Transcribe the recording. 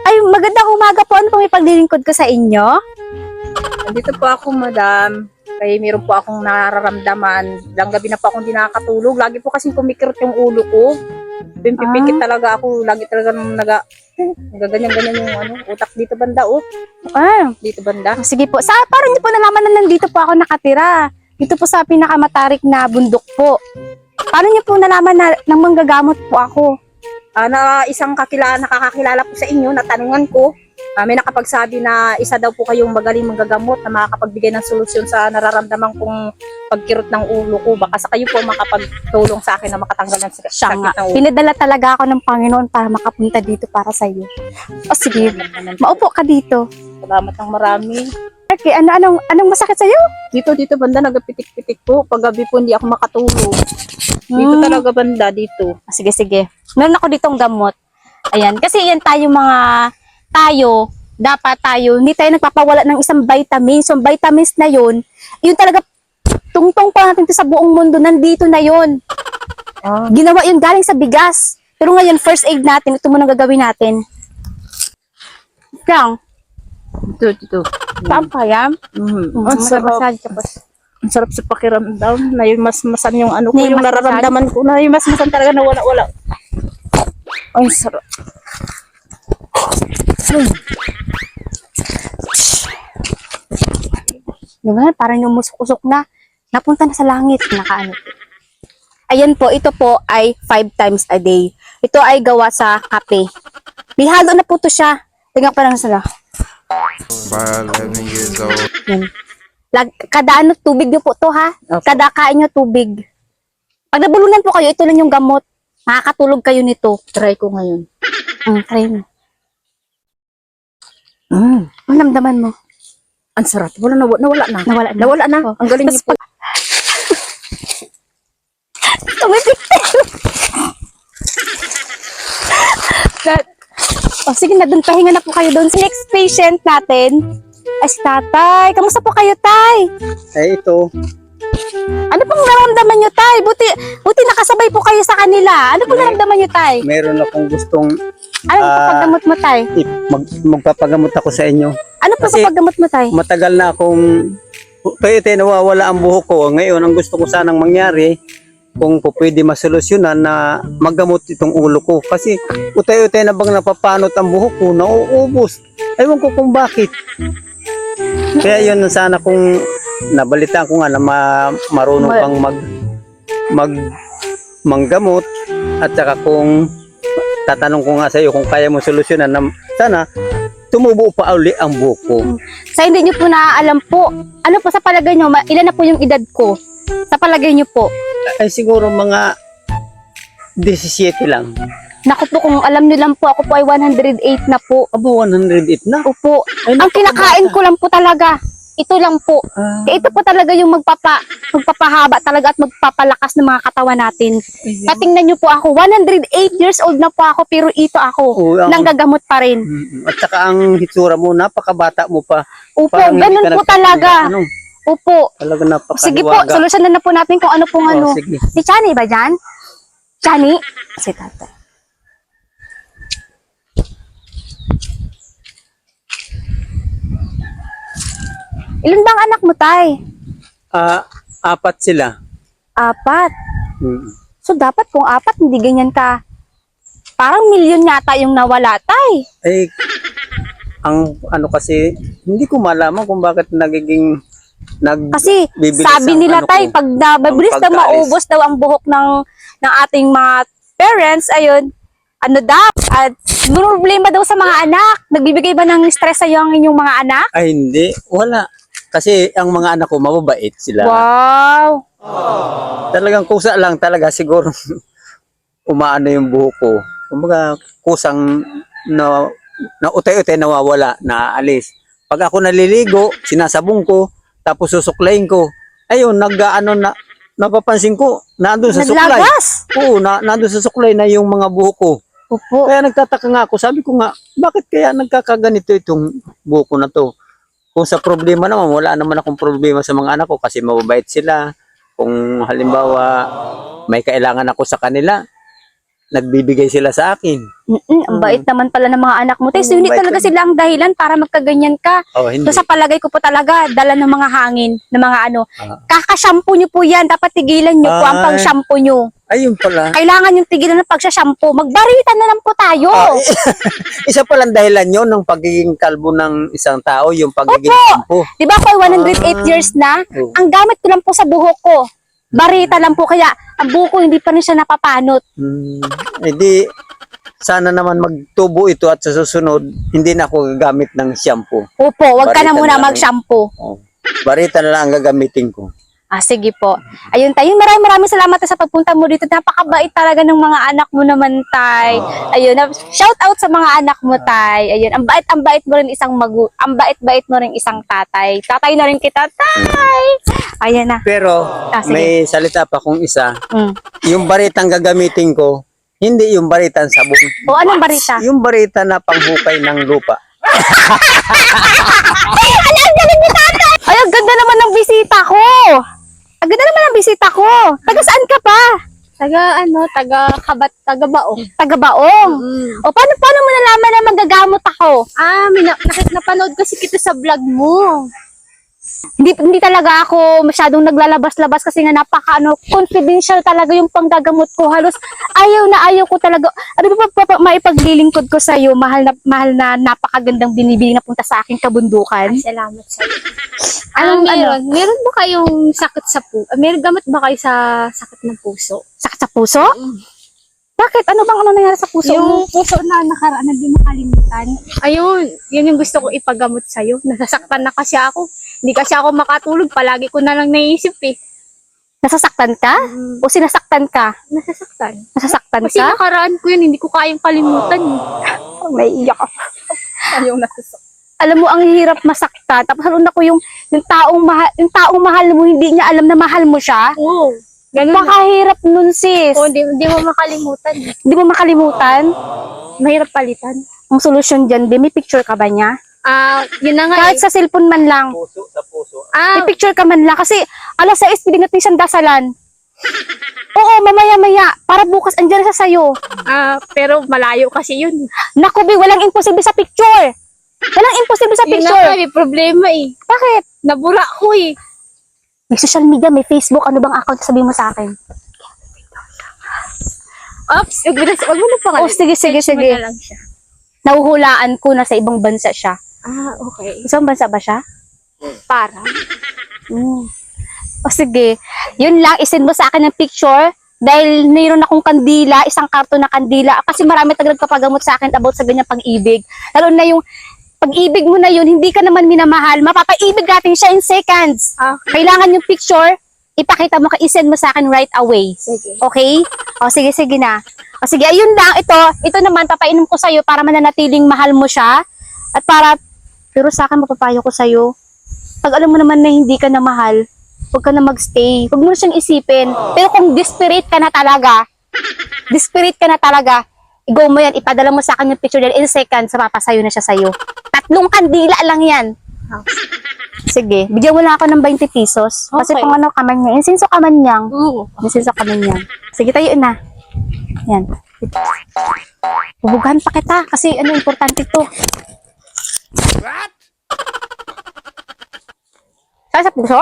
Ay, magandang umaga po. Ano po may paglilingkod ko sa inyo? Dito po ako, madam. Kaya meron po akong nararamdaman. Ilang gabi na po akong di nakakatulog. Lagi po kasing kumikirot yung ulo ko. Pimpipikit talaga ako. Lagi talaga nung nagaganyan-ganyan yung utak dito banda, oh. Ah, Dito banda. sige po. Paano niyo po nalaman na nandito po ako nakatira? Dito po sa pinakamatarik na bundok po. Paano niyo po nalaman na nang manggagamot po ako? Na isang nakakakilala po sa inyo, natanungan ko. May nakapagsabi na isa daw po kayong magaling manggagamot na makakapagbigay ng solusyon sa nararamdaman kong pagkirot ng ulo ko. Baka sa kayo po makapagtulong sa akin na makatanggal ng Siya sakit nga. ng ulo. Pinadala talaga ako ng Panginoon para makapunta dito para sa iyo. O sige, maupo ka dito. Salamat ng marami. Okay, anong masakit sa iyo? Dito banda nagpitik-pitik po. Paggabi po hindi ako makatulog. Dito talaga banda, dito. Sige. Meron ako ditong gamot. Ayan, kasi yan dapat tayo, hindi tayo nagpapawala ng isang vitamins. Yung vitamins na yun talaga, tungtong pa natin sa buong mundo, nandito na yun. Ginawa yun galing sa bigas. Pero ngayon, first aid natin, ito muna gagawin natin. Lang, Dito. saan pa yan? Ang sarap. Ang sarap sa pakiramdam. Na yung masmasan yung ko, yung nararamdaman ko. Na yung masmasan talaga na wala. Ang sarap. Yung nga, parang yung musok-usok na. Napunta na sa langit. Nakaano. Ayan po, ito po ay 5 times a day. Ito ay gawa sa kape. Lihalo na po to siya. Tingnan ko lang sila. By 11 years old. Yan. Kada tubig niyo po to ha. Opo. Kada kain niyo tubig. Pag nabulunan po kayo, ito lang yung gamot. Makakatulog kayo nito. Try ko ngayon. Try mo. Ang namdaman mo. Ang sarap. Nawala na. Nawala na. Ang galing niyo po. Tumipik tayo. Sige na, dun pahinga na po kayo doon. Sa next patient natin ay si Tatay. Kamusta po kayo, Tay? Ito, Ano pong naramdaman nyo, Tay? Buti nakasabay po kayo sa kanila. Ano pong naramdaman nyo, Tay? meron akong gustong Ano po paggamot mo, Tay? magpapagamot ako sa inyo. Ano po Kasi- paggamot mo, Tay? Matagal na akong nawawala ang buhok ko. Ngayon, ang gusto ko sanang mangyari, kung po pwede masolusyonan na maggamot itong ulo ko. Kasi utay-utay na bang napapanot ang buhok ko, nauubos. Ewan ko kung bakit. Kaya yun sana kung nabalitaan ko nga na marunong kang manggamot, at saka kung tatanong ko nga sa iyo kung kaya mo solusyonan na sana tumubo pa uli ang buhok ko. Sa hindi nyo po naaalam po, ano po sa palagay nyo, ilan na po yung edad ko? Sa palagay nyo po? Ay siguro mga 17 lang. Naku po, kung alam nyo lang po, ako po ay 108 na po. Abo, 108 na. Opo. Ay, Ang kinakain ko lang po talaga, ito lang po. Ah. Kaya ito po talaga yung magpapahaba talaga at magpapalakas ng mga katawan natin. Patingnan nyo po ako, 108 years old na po ako, pero ito ako, Oo, nanggagamot pa rin. At saka ang hitsura mo, napakabata mo pa. Opo, Parang hindi ganun ka po nagtatanda. talaga. Ano, Opo. talaga napakaliwaga. Sige po, solusyonan na po natin kung ano pong ano. Sige. Si Chani ba dyan? Chani? Si Tatay. Ilan bang anak mo, Tay? 4 sila. 4. Mm. So, dapat kung 4, hindi ganyan ka. Parang milyon yata yung nawala, Tay. Eh, ang ano kasi, hindi ko malaman kung bakit nagiging Kasi bibilis sabi ang nila, ano Tay, ko, pag nababilis ang daw pagkaalis. maubos daw ang buhok ng ating mga parents, ayun, ano daw, at problema daw sa mga anak. Nagbibigay ba ng stress sa'yo ang inyong mga anak? Ay hindi, wala. Kasi ang mga anak ko mababait sila. Wow! Talagang kusa lang talaga siguro umaano yung buhok ko. Kumbaga kusang na utay-utay nawawala, naalis. Pag ako naliligo, sinasabong ko, tapos susuklayin ko. Ayun, napapansin ko, nandun sa suklay. Naglagas! Oo, nandun sa suklay na yung mga buhok ko. Opo. Kaya nagtataka nga ako, sabi ko nga, bakit kaya nagkakaganito itong buhok ko na to? Kung sa problema naman, wala naman akong problema sa mga anak ko kasi mababait sila. Kung halimbawa may kailangan ako sa kanila, nagbibigay sila sa akin. Ang bait naman pala ng mga anak mo. Tay, so hindi Bait talaga lang. sila ang dahilan para magkaganyan ka. Oh, hindi. So sa palagay ko po talaga, dala ng mga hangin, ng mga ano. Ah. Kaka-shampoo nyo po yan. Dapat tigilan nyo po ang Ay. pang-shampoo nyo. Ayun pala. Kailangan yung tigilan ng pag-shampoo. Magbaritan na lang po tayo. Isa palang dahilan yun ng pagiging kalbo ng isang tao, yung pagiging kampo. Di ba ako ay 108 years na? Oo. Ang gamit ko lang po sa buhok ko. Barita lang po. Kaya ang buhok ko hindi pa rin siya napapanot. Hindi, sana naman magtubo ito at sa susunod, hindi na ako gagamit ng shampoo. Opo, wag ka na Barita muna na lang. mag-shampoo. Oh. Barita na lang ang gagamitin ko. Sige po. Ayun tayo. Maraming salamat sa pagpunta mo dito. Napakabait talaga ng mga anak mo naman, Tay. Ayun. Shout out sa mga anak mo, Tay. Ayun. Ang bait mo rin isang ang bait mo rin isang tatay. Tatay na rin kita, Tay. Ayan na. Pero sige. may salita pa kung isa. Mm. Yung baritang gagamitin ko, hindi yung baritang sabon. O anong barita? Yung barita na panghukay ng lupa. Ay, ang ganda naman ng bisita ko. Ang ganda naman ng bisita ko. Taga saan ka pa? Taga Baong. Taga Baong. O paano mo nalaman na magagamot ako? Napanood kasi kita sa vlog mo. Hindi talaga ako masyadong naglalabas-labas kasi nga confidential talaga yung panggagamot ko. Halos ayaw ko talaga. Ano ba maipaglilingkod ko sa iyo, mahal na napakagandang binibili na punta sa aking kabundukan. Salamat sa iyo. Meron ba kayong sakit sa puso? Meron gamot ba kayo sa sakit ng puso? sakit sa puso? Bakit? Ano nangyari sa puso mo? Yung puso na nakaraan na di makalimutan. Ayun, yun yung gusto ko ipagamot sa'yo. Nasasaktan na kasi ako. Hindi kasi ako makatulog. Palagi ko na lang naisip eh. Nasasaktan ka? O sinasaktan ka? Nasasaktan. Nasasaktan Kasi ka? nakaraan ko yun, hindi ko kayang kalimutan. Naiiyak ako. Ayaw nasasaktan. Alam mo, ang hirap masaktan. Tapos halun ako yung taong mahal mo, hindi niya alam na mahal mo siya. Oo. Ganun na. Pakahirap nun, sis. Oo, hindi mo makalimutan. Hindi mo makalimutan. Mahirap palitan. Ang solusyon dyan, may picture ka ba niya? Yun na nga Kahit sa cellphone man lang. Puso sa puso. May picture ka man lang. Kasi, alas 6, pwede natin siyang dasalan. Oo, mamaya-maya. Para bukas, andyan siya sa'yo. Pero malayo kasi yun. Naku, Bi, walang imposible sa picture. Walang imposible sa Yun na picture. nga, may problema eh. Bakit? Nabura ko eh. May social media, may Facebook. Ano bang account sabihin mo sa akin? Oops, wag mo na pangalan. Oh, sige. Mo na lang siya. Nahuhulaan ko na sa ibang bansa siya. Okay. Isang bansa ba siya? Para. O sige, yun lang, isend mo sa akin ng picture dahil mayroon akong kandila, isang karton na kandila. Kasi marami talaga nagpapagamot sa akin about sa ganyang pag-ibig. Lalo na yung pag-ibig mo na yun, hindi ka naman minamahal, mapapaibig natin siya in seconds. Okay. Kailangan yung picture, ipakita mo, isend mo sa akin right away. Sige. Okay? O sige na. O sige, ayun lang, ito naman, papainom ko sa'yo para mananatiling mahal mo siya. At pero sa akin, mapapayo ko sa'yo, pag alam mo naman na hindi ka na mahal, huwag ka na magstay. Huwag mo na siyang isipin. Pero kung desperate ka na talaga, i-go mo yan, ipadala mo sa akin yung picture yan, in seconds, mapapasayo na siya sa'yo. 3 kandila lang yan. Sige, bigyan mo lang ako ng 20 pesos. Kasi Okay. kung ano kaman niya, insinso kaman niyang. Oo. Insinso kaman niyang. Sige, tayo na. Yan. Bubugahan pa kita kasi importante to. What? Sa puso?